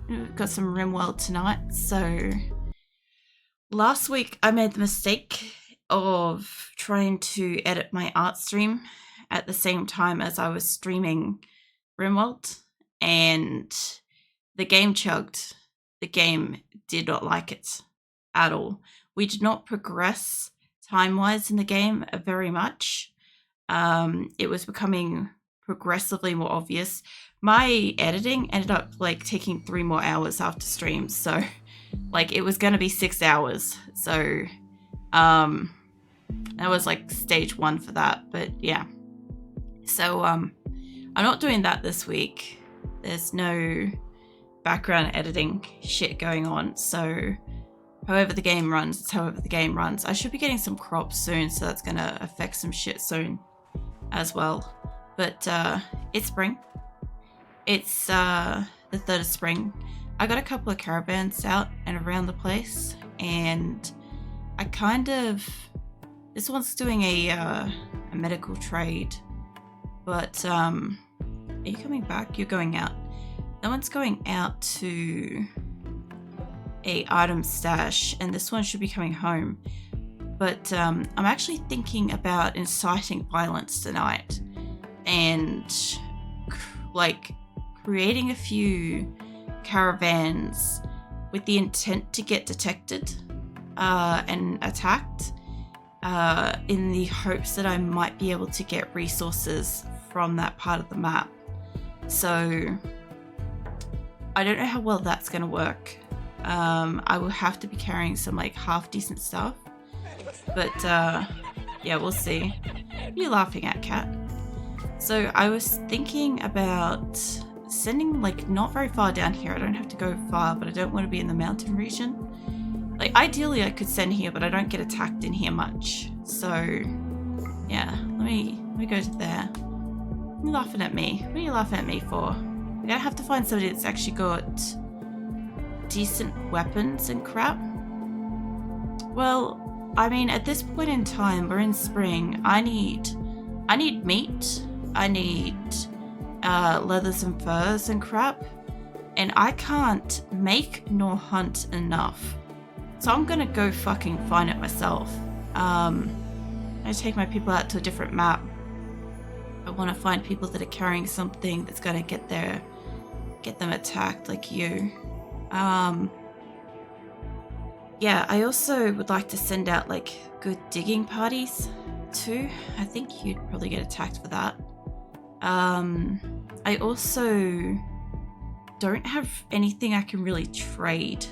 We've got some RimWorld tonight. So last week I made the mistake of trying to edit my art stream at the same time as I was streaming RimWorld, and the game chugged. The game did not like it at all. We did not progress time-wise in the game very much. It was becoming progressively more obvious. My editing ended up like taking 3 more hours after stream, so like it was going to be 6 hours. So that was like stage 1 for that. But yeah, so I'm not doing that this week. There's no background editing shit going on, so however the game runs, it's however the game runs. I should be getting some crops soon, so that's gonna affect some shit soon as well. But it's spring. It's the 3rd of spring. I got a couple of caravans out and around the place, and I kind of... This one's doing a medical trade, but are you coming back? You're going out. That one's going out to a item stash, and this one should be coming home. But I'm actually thinking about inciting violence tonight and like creating a few caravans with the intent to get detected and attacked in the hopes that I might be able to get resources from that part of the map. So I don't know how well that's going to work. I will have to be carrying some like half decent stuff, but yeah, we'll see. What are you laughing at, Cat? So I was thinking about sending like not very far down here. I don't have to go far, but I don't want to be in the mountain region. Like ideally I could send here, but I don't get attacked in here much. So yeah, let me go to there. What are you laughing at me? What are you laughing at me for? I'm gonna have to find somebody that's actually got decent weapons and crap. Well, I mean, at this point in time, we're in spring. I need meat. I need leathers and furs and crap, and I can't make nor hunt enough. So I'm gonna go fucking find it myself. I take my people out to a different map. I want to find people that are carrying something that's gonna get them attacked, like you. Yeah, I also would like to send out like good digging parties too. I think you'd probably get attacked for that. I also don't have anything I can really trade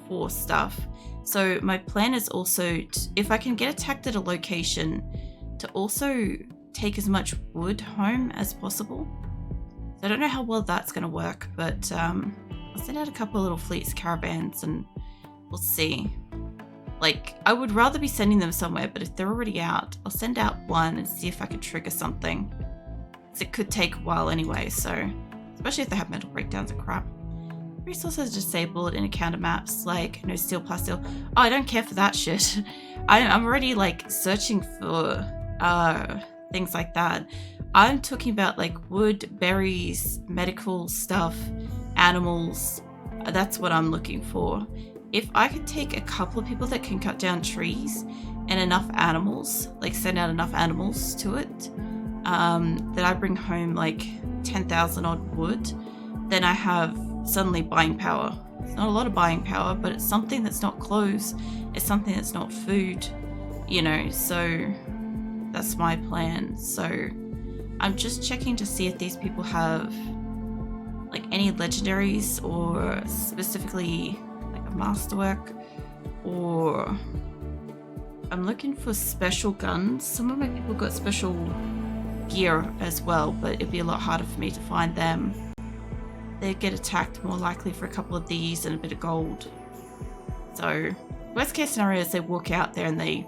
for stuff. So my plan is also, if I can get attacked at a location, to also take as much wood home as possible. So I don't know how well that's going to work, but I'll send out a couple of little fleets caravans and we'll see. Like, I would rather be sending them somewhere, but if they're already out, I'll send out one and see if I can trigger something. It could take a while anyway, so especially if they have mental breakdowns and crap. Resources disabled in encounter maps, like no steel plus steel. Oh, I don't care for that shit. I'm already like searching for things like that. I'm talking about like wood, berries, medical stuff, animals. That's what I'm looking for. If I could take a couple of people that can cut down trees and enough animals, like send out enough animals to it, that I bring home like 10,000 odd wood, then I have suddenly buying power. It's not a lot of buying power, but it's something that's not clothes. It's something that's not food, you know, so that's my plan. So I'm just checking to see if these people have like any legendaries or specifically like a masterwork, or I'm looking for special guns. Some of my people got special gear as well, but it'd be a lot harder for me to find them. They'd get attacked more likely for a couple of these and a bit of gold. So worst case scenario is they walk out there and they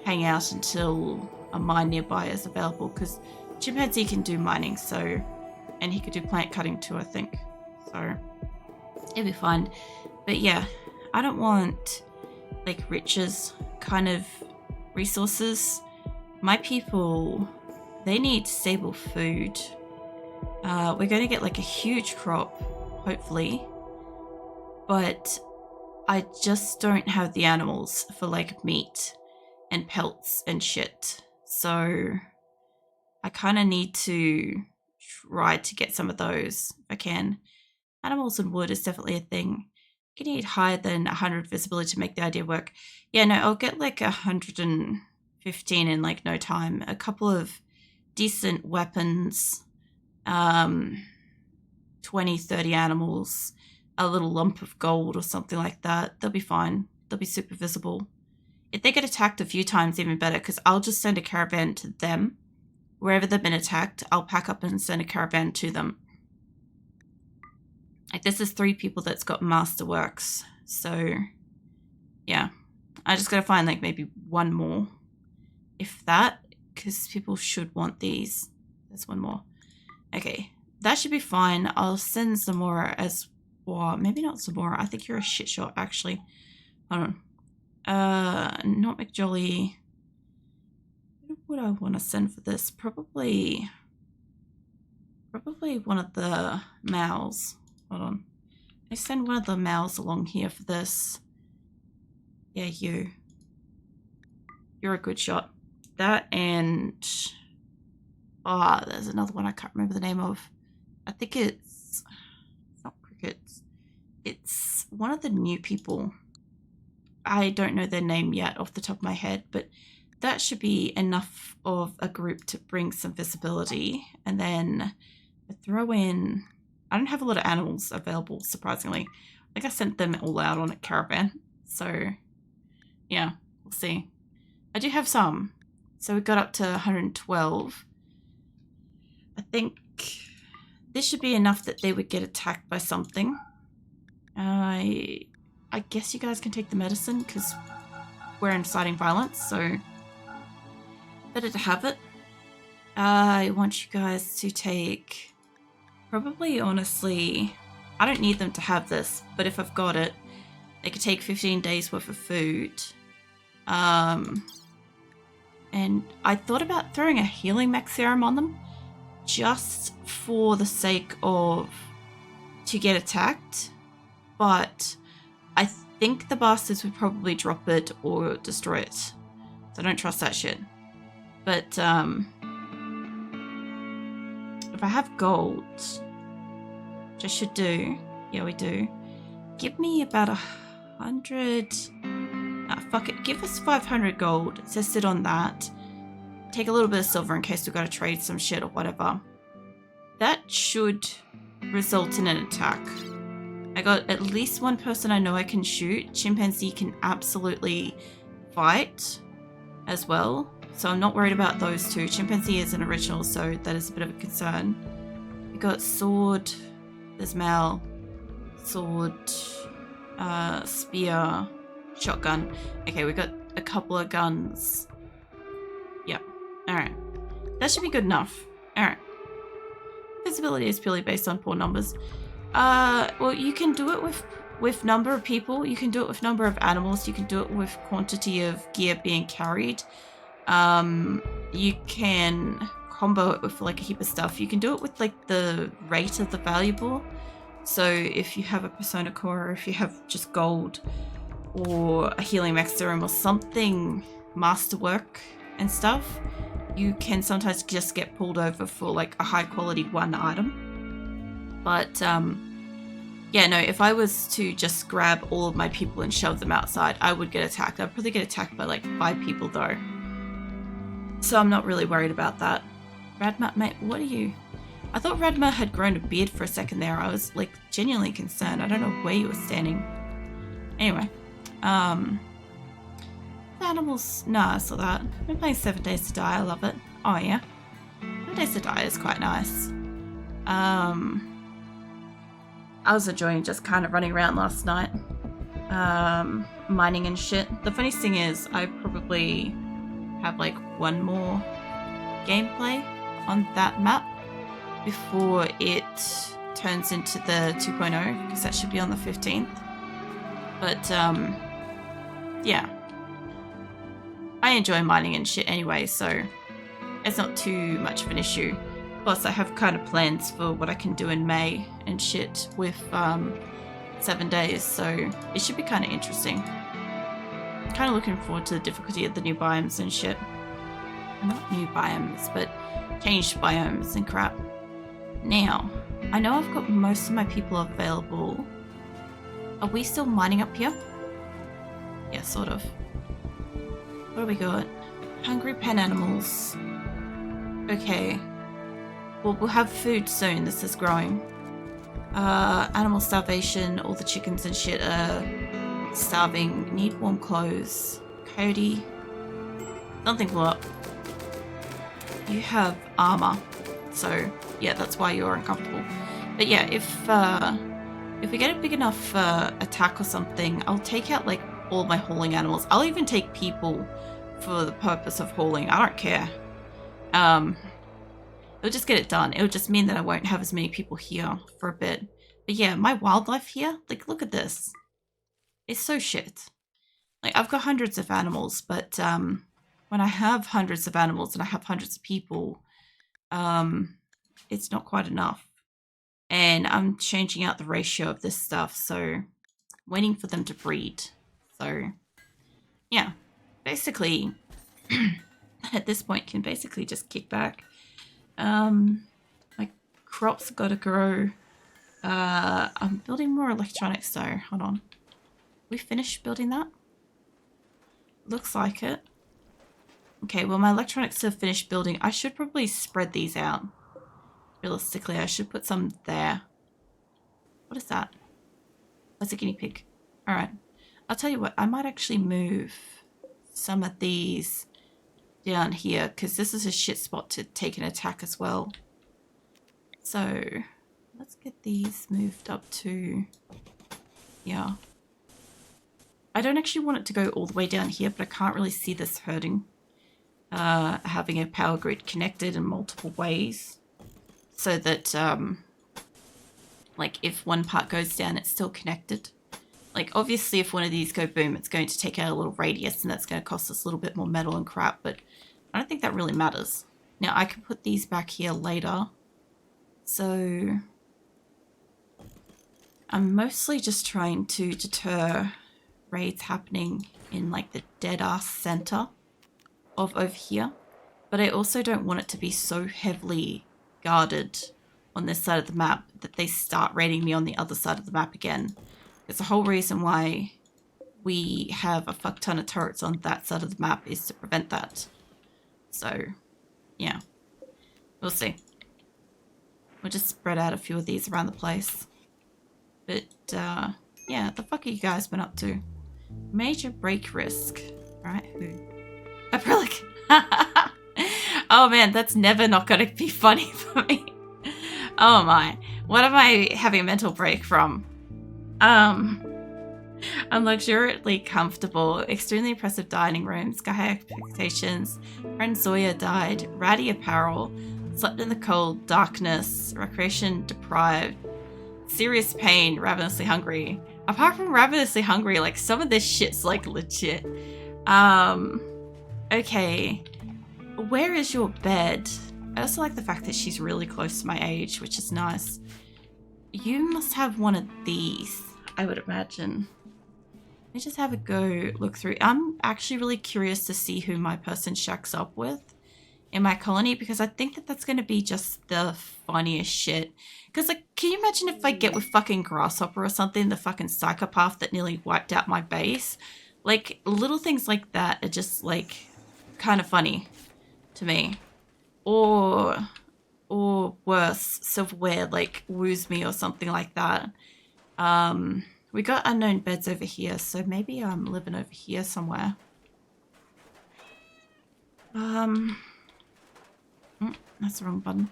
hang out until a mine nearby is available, because chimpanzee can do mining, so, and he could do plant cutting too, I think. So it'll be fine. But yeah, I don't want like riches kind of resources. My people, they need stable food. We're going to get like a huge crop, hopefully. but I just don't have the animals for like meat and pelts and shit. So I kind of need to try to get some of those if I can. Animals and wood is definitely a thing. You need higher than 100 visibility to make the idea work. Yeah, no, I'll get like 115 in like no time. A couple of decent weapons, 20, 30 animals, a little lump of gold or something like that. They'll be fine. They'll be super visible. If they get attacked a few times, even better, because I'll just send a caravan to them. Wherever they've been attacked, I'll pack up and send a caravan to them. Like, this is 3 people that's got masterworks. So, yeah. I just gotta find, like, maybe one more. If that, because people should want these. There's one more. Okay. That should be fine. I'll send Zamora as well. Maybe not Zamora. I think you're a shit shot, actually. Hold on. Not McJolly. What would I want to send for this? Probably one of the males. Hold on. I send one of the males along here for this. Yeah, you. You're a good shot. That and... Ah, there's another one I can't remember the name of. I think it's not Crickets. It's one of the new people. I don't know their name yet off the top of my head, but that should be enough of a group to bring some visibility. And then I throw in... I don't have a lot of animals available, surprisingly. I think I sent them all out on a caravan. So, yeah, we'll see. I do have some. So we got up to 112. I think this should be enough that they would get attacked by something. I guess you guys can take the medicine because we're inciting violence, so better to have it. I want you guys to take, probably honestly, I don't need them to have this, but if I've got it, they could take 15 days worth of food. And I thought about throwing a healing max serum on them just for the sake of to get attacked, but I think the bastards would probably drop it or destroy it. So I don't trust that shit. But if I have gold, which I should do, yeah we do, give me about 100, fuck it, give us 500 gold, so sit on that. Take a little bit of silver in case we've got to trade some shit or whatever. That should result in an attack. I got at least one person I know I can shoot. Chimpanzee can absolutely fight as well. So I'm not worried about those two. Chimpanzee is an original, so that is a bit of a concern. We got sword. There's Mal. Sword. Spear. Shotgun. Okay, we got a couple of guns. Yep. Alright. That should be good enough. Alright. Visibility is purely based on poor numbers. Well, you can do it with number of people. You can do it with number of animals. You can do it with quantity of gear being carried. You can combo it with like a heap of stuff. You can do it with like the rate of the valuable. So if you have a persona core, or if you have just gold or a healing max serum or something masterwork and stuff, you can sometimes just get pulled over for like a high quality one item. But yeah, no, if I was to just grab all of my people and shove them outside, I would get attacked. I'd probably get attacked by like 5 people though. So I'm not really worried about that. Radma, mate, what are you? I thought Radma had grown a beard for a second there. I was like genuinely concerned. I don't know where you were standing. Anyway, the animals, nah, I saw that. I've been playing 7 Days to Die, I love it. Oh yeah, 7 Days to Die is quite nice. I was enjoying just kind of running around last night, mining and shit. The funniest thing is I probably have like one more gameplay on that map before it turns into the 2.0, because that should be on the 15th. But yeah, I enjoy mining and shit anyway, so it's not too much of an issue. Plus I have kind of plans for what I can do in May and shit with 7 days, so it should be kind of interesting. I'm kind of looking forward to the difficulty of the new biomes and shit. Not new biomes, but changed biomes and crap. Now, I know I've got most of my people available. Are we still mining up here? Yeah, sort of. What do we got? Hungry pen animals. Okay. Well, we'll have food soon. This is growing. Animal starvation. All the chickens and shit are starving. Need warm clothes. Coyote. Something blew up. You have armor. So, yeah, that's why you're uncomfortable. But yeah, if we get a big enough attack or something, I'll take out, like, all my hauling animals. I'll even take people for the purpose of hauling. I don't care. It'll just get it done. It'll just mean that I won't have as many people here for a bit. But yeah, my wildlife here, like, look at this. It's so shit. Like, I've got hundreds of animals, but when I have hundreds of animals and I have hundreds of people, it's not quite enough. And I'm changing out the ratio of this stuff, so waiting for them to breed. So, yeah, basically, at this point, can basically just kick back. My crops got to grow. I'm building more electronics though. Hold on. We finished building that? Looks like it. Okay, well, my electronics are finished building. I should probably spread these out. Realistically, I should put some there. What is that? That's a guinea pig. Alright. I'll tell you what, I might actually move some of these down here, because this is a shit spot to take an attack as well. So, let's get these moved up to here. I don't actually want it to go all the way down here, but I can't really see this hurting. Having a power grid connected in multiple ways. So that, like, if one part goes down, it's still connected. Like, obviously, if one of these go boom, it's going to take out a little radius, and that's going to cost us a little bit more metal and crap, but I don't think that really matters. Now, I can put these back here later. So, I'm mostly just trying to deter raids happening in, like, the dead-ass center of over here. But I also don't want it to be so heavily guarded on this side of the map that they start raiding me on the other side of the map again. It's the whole reason why we have a fuck ton of turrets on that side of the map is to prevent that. So, yeah. We'll see. We'll just spread out a few of these around the place. But, yeah, the fuck have you guys been up to? Major break risk. Alright, who? Acrylic! Oh man, that's never not gonna be funny for me. Oh my. What am I having a mental break from? I'm luxuriantly comfortable, extremely impressive dining room, sky high expectations, friend Zoya died, ratty apparel, slept in the cold, darkness, recreation deprived, serious pain, ravenously hungry. Apart from ravenously hungry, like, some of this shit's, like, legit. Okay. Where is your bed? I also like the fact that she's really close to my age, which is nice. You must have one of these, I would imagine. Let me just have a go look through. I'm actually really curious to see who my person shacks up with in my colony, because I think that that's going to be just the funniest shit. Because, like, can you imagine if I get with fucking Grasshopper or something, the fucking psychopath that nearly wiped out my base? Like, little things like that are just, like, kind of funny to me. Or worse, silverware, like, woos me or something like that. We got unknown beds over here, so maybe I'm living over here somewhere. That's the wrong button.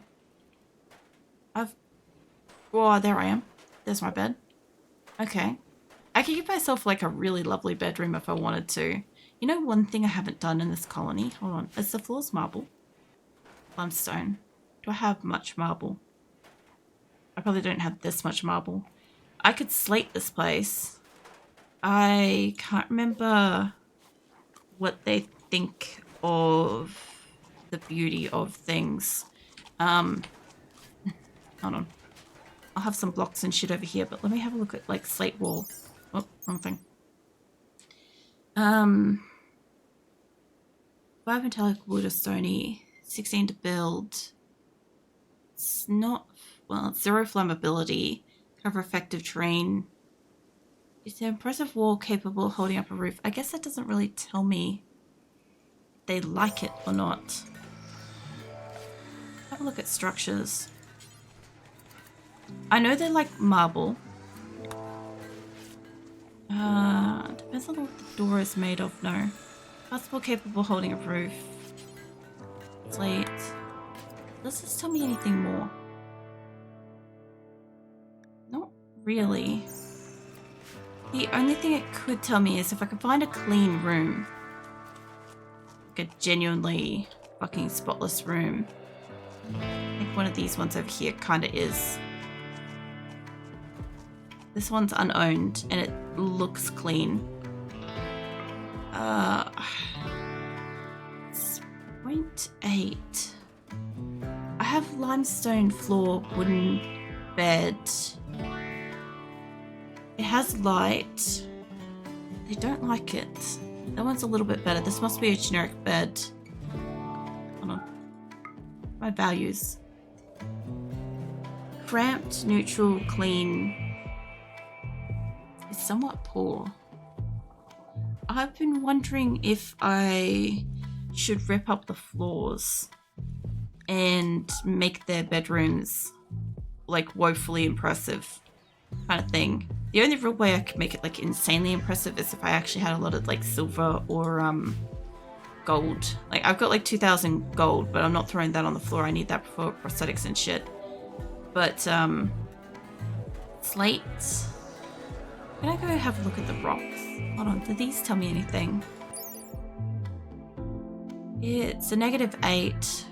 Oh, there I am. There's my bed. Okay. I could give myself, like, a really lovely bedroom if I wanted to. You know, one thing I haven't done in this colony? Hold on. Is the floors marble? Limestone. Do I have much marble? I probably don't have this much marble. I could slate this place. I can't remember what they think of the beauty of things. Hold on. I'll have some blocks and shit over here, but let me have a look at like slate wall. Oh, wrong thing. 5 metallic wood or stony, 16 to build. It's not, well, it's 0 flammability, cover effective terrain. It's an impressive wall capable of holding up a roof. I guess that doesn't really tell me if they like it or not. Have a look at structures. I know they're like marble. Depends on what the door is made of, no. Possible capable of holding a roof. Slate. Does this tell me anything more? Not really. The only thing it could tell me is if I could find a clean room. Like a genuinely fucking spotless room. I think one of these ones over here kind of is. This one's unowned and it looks clean. It's 0.8. I have limestone floor, wooden bed. It has light. They don't like it. That one's a little bit better. This must be a generic bed. Hold on. My values. Cramped, neutral, clean. It's somewhat poor. I've been wondering if I should rip up the floors and make their bedrooms like woefully impressive kind of thing. The only real way I could make it like insanely impressive is if I actually had a lot of like silver or gold. Like I've got like 2,000 gold, but I'm not throwing that on the floor. I need that for prosthetics and shit. But slate. Can I go have a look at the rocks? Hold on, do these tell me anything? It's a -8.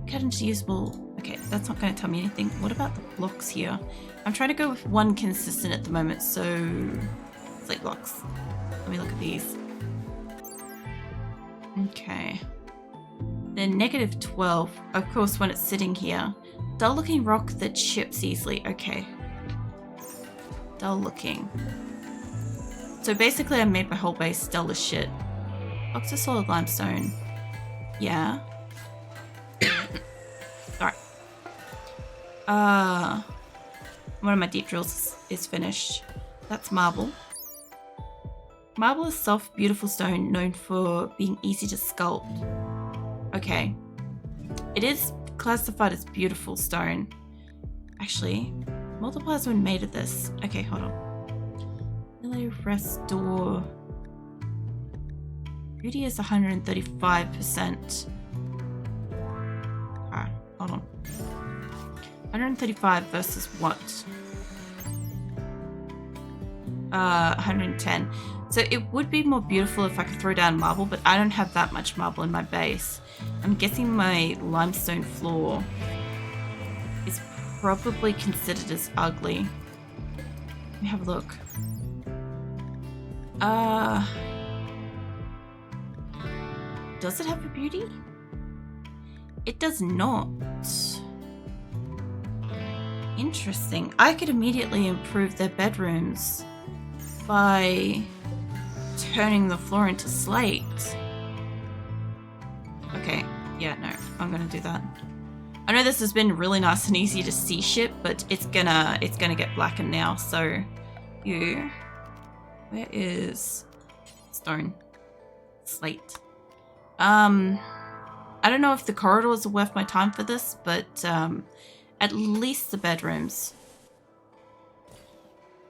Cut into usable. Okay, that's not going to tell me anything. What about the blocks here? I'm trying to go with one consistent at the moment, so slate blocks. Let me look at these. Okay. They're -12. Of course, when it's sitting here. Dull looking rock that chips easily. Okay. Dull looking. So basically I made my whole base dull as shit. Blocks of solid limestone. Yeah. Alright. One of my deep drills is finished. That's marble. Marble is soft, beautiful stone known for being easy to sculpt. Okay. It is classified as beautiful stone. Actually, multipliers when made of this. Okay, hold on. Melee restore. Beauty is 135%. Alright, hold on. 135 versus what? 110. So it would be more beautiful if I could throw down marble, but I don't have that much marble in my base. I'm guessing my limestone floor is probably considered as ugly. Let me have a look. Does it have a beauty? It does not. Interesting. I could immediately improve their bedrooms by turning the floor into slate. Okay, yeah, no, I'm gonna do that. I know this has been really nice and easy to see shit, but it's gonna get blackened now, so where is stone? Slate. I don't know if the corridors are worth my time for this, but at least the bedrooms.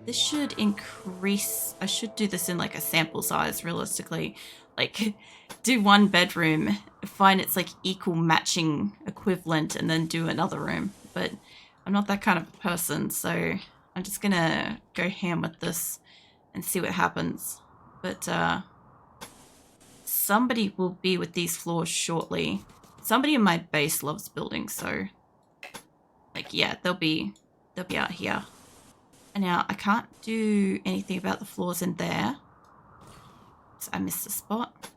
This should increase. I should do this in like a sample size realistically. Like do one bedroom, find its like equal matching equivalent, and then do another room. But I'm not that kind of person, so I'm just gonna go ham with this and see what happens. But somebody will be with these floors shortly. Somebody in my base loves building, so like yeah, they'll be out here. And now I can't do anything about the floors in there. So I missed a spot.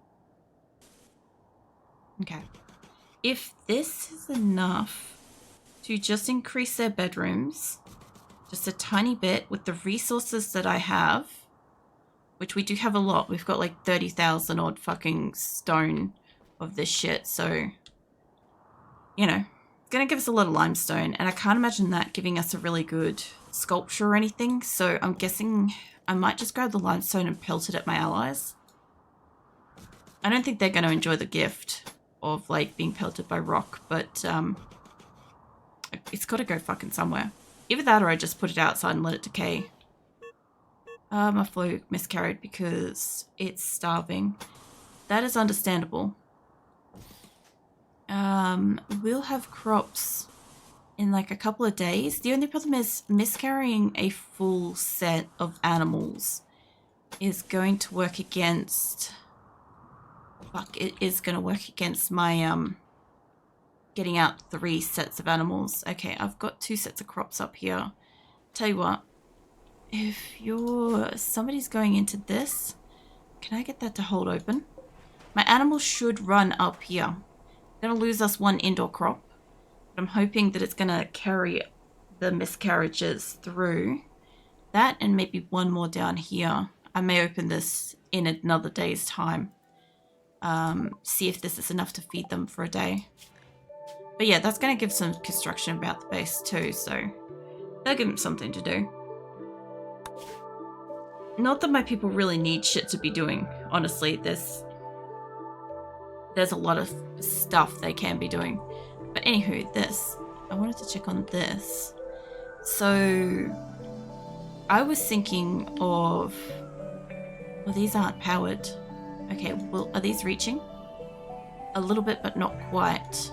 Okay. If this is enough to just increase their bedrooms, just a tiny bit with the resources that I have, which we do have a lot. We've got like 30,000 odd fucking stone of this shit. So, you know, it's going to give us a lot of limestone. And I can't imagine that giving us a really good sculpture or anything. So I'm guessing I might just grab the limestone and pelt it at my allies. I don't think they're going to enjoy the gift of like being pelted by rock, but it's got to go fucking somewhere. Either that or I just put it outside and let it decay. My flow miscarried because it's starving. That is understandable. We'll have crops in like a couple of days. The only problem is miscarrying a full set of animals is going to work against... Fuck, it is going to work against my, getting out 3 sets of animals. Okay, I've got 2 sets of crops up here. Tell you what, if somebody's going into this, can I get that to hold open? My animals should run up here. I'm going to lose us 1 indoor crop, but I'm hoping that it's going to carry the miscarriages through. That and maybe 1 more down here. I may open this in another day's time. See if this is enough to feed them for a day. But yeah, that's going to give some construction about the base too, so that'll give them something to do. Not that my people really need shit to be doing, honestly. There's a lot of stuff they can be doing. But anywho, this. I wanted to check on this. So I was thinking of... Well, these aren't powered. Okay, well, are these reaching? A little bit, but not quite.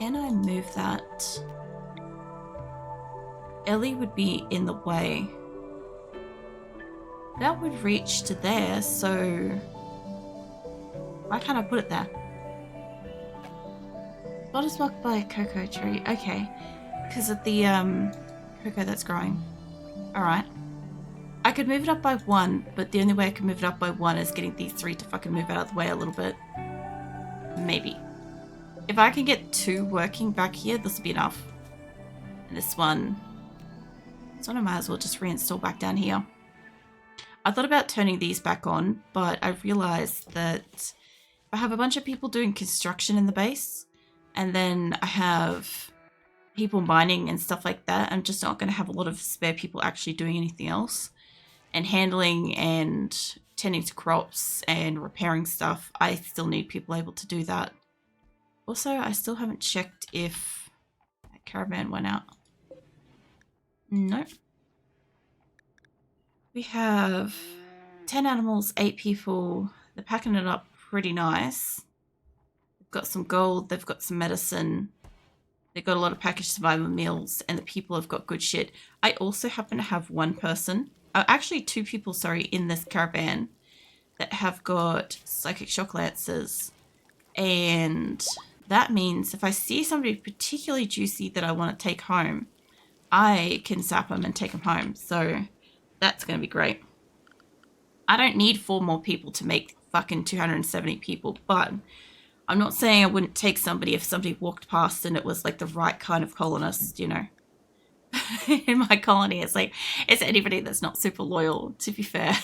Can I move that? Ellie would be in the way. That would reach to there, so... Why can't I put it there? Spot is blocked by a cocoa tree. Okay. Because of the cocoa that's growing. Alright. I could move it up by 1, but the only way I can move it up by 1 is getting these 3 to fucking move out of the way a little bit. Maybe. If I can get 2 working back here, this will be enough. And this one I might as well just reinstall back down here. I thought about turning these back on, but I realized that if I have a bunch of people doing construction in the base, and then I have people mining and stuff like that, I'm just not going to have a lot of spare people actually doing anything else. And handling and tending to crops and repairing stuff, I still need people able to do that. Also, I still haven't checked if that caravan went out. Nope. We have 10 animals, 8 people. They're packing it up pretty nice. They've got some gold, they've got some medicine. They've got a lot of packaged survival meals, and the people have got good shit. I also happen to have 1 person, actually 2 people, sorry, in this caravan that have got psychic shock lances. And that means if I see somebody particularly juicy that I want to take home, I can zap them and take them home. So that's going to be great. I don't need 4 more people to make fucking 270 people, but I'm not saying I wouldn't take somebody if somebody walked past and it was like the right kind of colonist, you know. In my colony, it's like, it's anybody that's not super loyal, to be fair.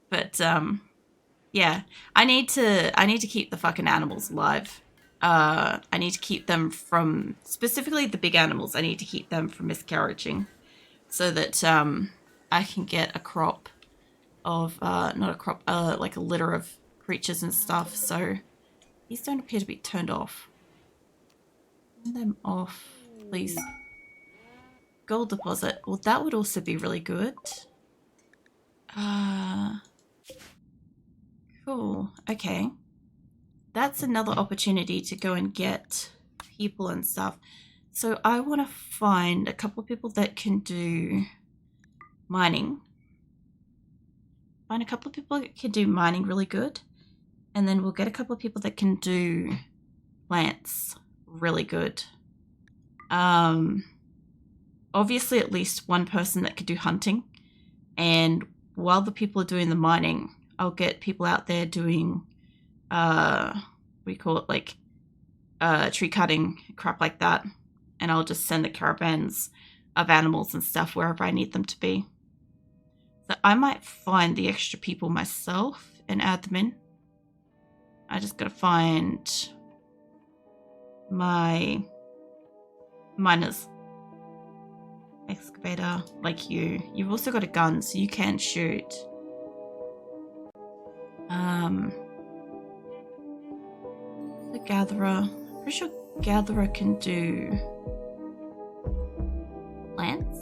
But yeah, I need to keep the fucking animals alive. I need to keep them from, specifically the big animals, I need to keep them from miscarriaging so that I can get a crop of, not a crop, like a litter of creatures and stuff. So these don't appear to be turned off. Turn them off, please. Gold deposit. Well, that would also be really good. Cool. Okay. That's another opportunity to go and get people and stuff. So I want to find a couple of people that can do mining. Find a couple of people that can do mining really good. And then we'll get a couple of people that can do plants really good. Obviously at least 1 person that could do hunting. And while the people are doing the mining, I'll get people out there doing, we call it like tree cutting, crap like that. And I'll just send the caravans of animals and stuff wherever I need them to be. So I might find the extra people myself and add them in. I just gotta find my miners. Excavator, like you. You've also got a gun, so you can shoot. The gatherer. Pretty sure gatherer can do plants?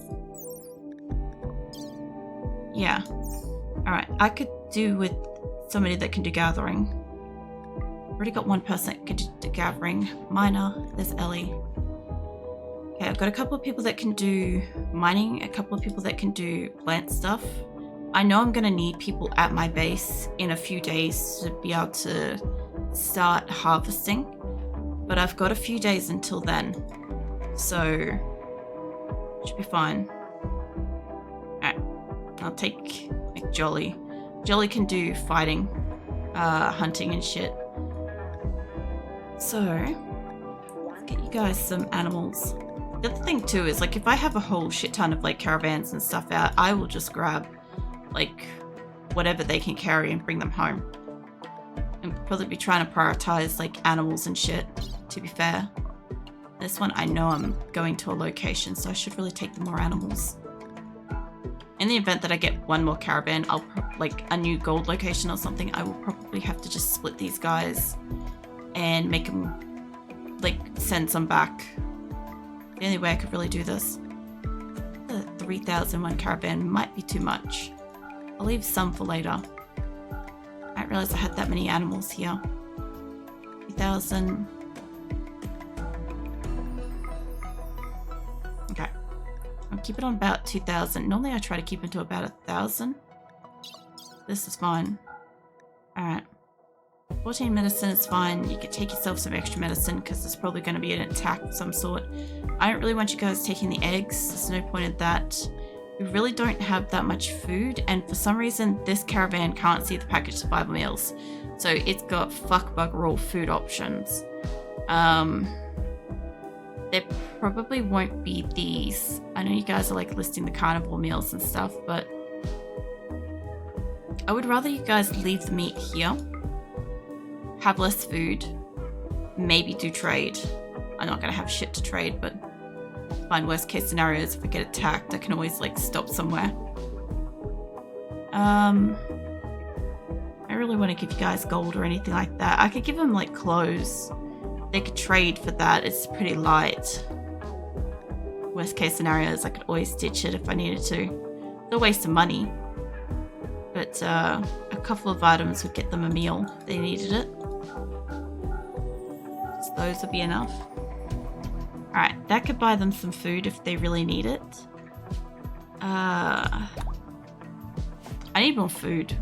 Yeah. Alright, I could do with somebody that can do gathering. Already got one person that can do gathering. Miner, there's Ellie. Okay, I've got a couple of people that can do mining, a couple of people that can do plant stuff. I know I'm going to need people at my base in a few days to be able to start harvesting, but I've got a few days until then, so should be fine. Alright, I'll take like Jolly. Jolly can do fighting, hunting and shit. So, let's get you guys some animals. The other thing too is, like, if I have a whole shit ton of like caravans and stuff out, I will just grab like whatever they can carry and bring them home. And probably be trying to prioritize like animals and shit, to be fair. This one I know I'm going to a location, so I should really take the more animals. In the event that I get one more caravan, I'll like a new gold location or something, I will probably have to just split these guys and make them like send some back. The only way I could really do this. The 3,001 caravan might be too much. I'll leave some for later. I didn't realize I had that many animals here. 3,000. Okay. I'll keep it on about 2,000. Normally I try to keep it to about 1,000. This is fine. Alright. 14 medicine is fine. You can take yourself some extra medicine because there's probably going to be an attack of some sort. I don't really want you guys taking the eggs. There's no point in that. We really don't have that much food, and for some reason this caravan can't see the packaged survival meals. So it's got fuck bugger all food options. There probably won't be these. I know you guys are like listing the carnivore meals and stuff, but I would rather you guys leave the meat here. Have less food, maybe do trade. I'm not gonna have shit to trade, but find worst case scenarios. If I get attacked, I can always like stop somewhere. I really want to give you guys gold or anything like that. I could give them like clothes. They could trade for that. It's pretty light. Worst case scenarios, I could always stitch it if I needed to. It's a waste of money, but a couple of items would get them a meal if they needed it. So those would be enough. Alright, that could buy them some food if they really need it. I need more food.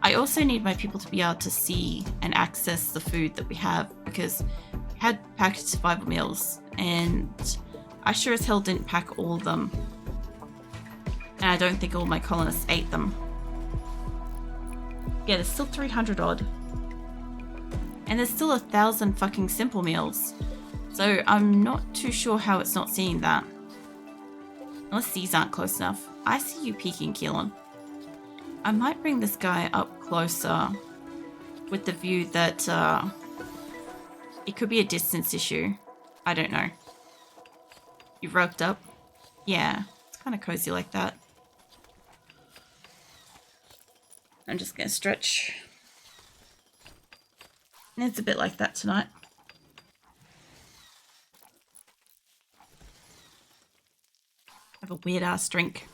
I also need my people to be able to see and access the food that we have, because we had packaged survival meals and I sure as hell didn't pack all of them. And I don't think all my colonists ate them. Yeah, there's still 300 odd. And there's still 1,000 fucking simple meals. So I'm not too sure how it's not seeing that. Unless these aren't close enough. I see you peeking, Keelan. I might bring this guy up closer with the view that it could be a distance issue. I don't know. You've roped up? Yeah, it's kind of cozy like that. I'm just going to stretch. It's a bit like that tonight. Have a weird ass drink.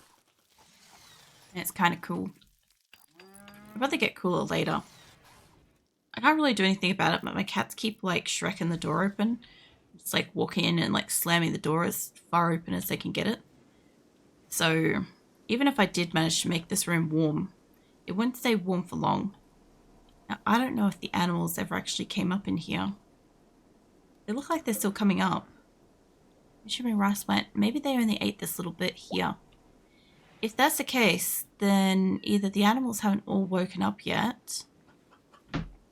And it's kind of cool. I'd rather get cooler later. I can't really do anything about it, but my cats keep like shrekking the door open. It's like walking in and like slamming the door as far open as they can get it. So even if I did manage to make this room warm, it wouldn't stay warm for long. Now, I don't know if the animals ever actually came up in here. They look like they're still coming up. Shimmering rice went. Maybe they only ate this little bit here. If that's the case, then either the animals haven't all woken up yet.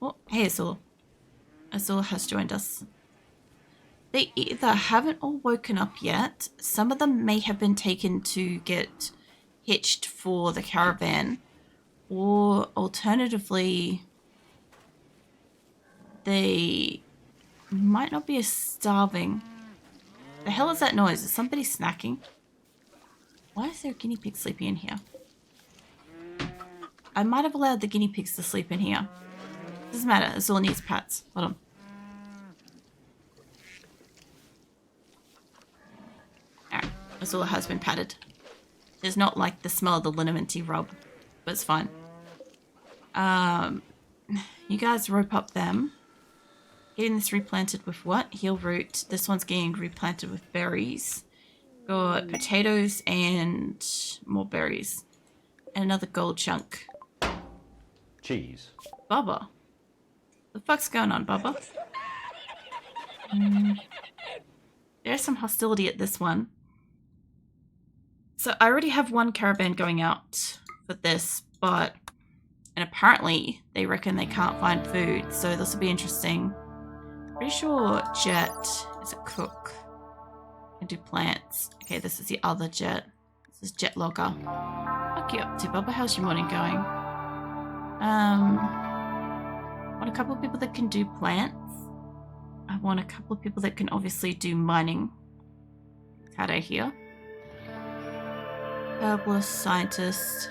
Oh, hey Asora. Asora has joined us. They either haven't all woken up yet, some of them may have been taken to get hitched for the caravan, or alternatively, they might not be as starving. The hell is that noise? Is somebody snacking? Why is there a guinea pig sleeping in here? I might have allowed the guinea pigs to sleep in here. Doesn't matter, Azula needs pats. Hold on. Alright, Azula has been patted. There's not like the smell of the linimenty rub, but it's fine. You guys rope up them. Getting this replanted with what? Heel root. This one's getting replanted with berries. Got potatoes and more berries. And another gold chunk. Cheese. Bubba. The fuck's going on, Bubba? There's some hostility at this one. So I already have one caravan going out for this, but... And apparently they reckon they can't find food, so this will be interesting. Pretty sure Jet is a cook. Can do plants. Okay, this is the other Jet. This is Jet Logger. What are you up to, Bubba? How's your morning going? I want a couple of people that can do plants. I want a couple of people that can obviously do mining. Tade here. Herbalist, scientist.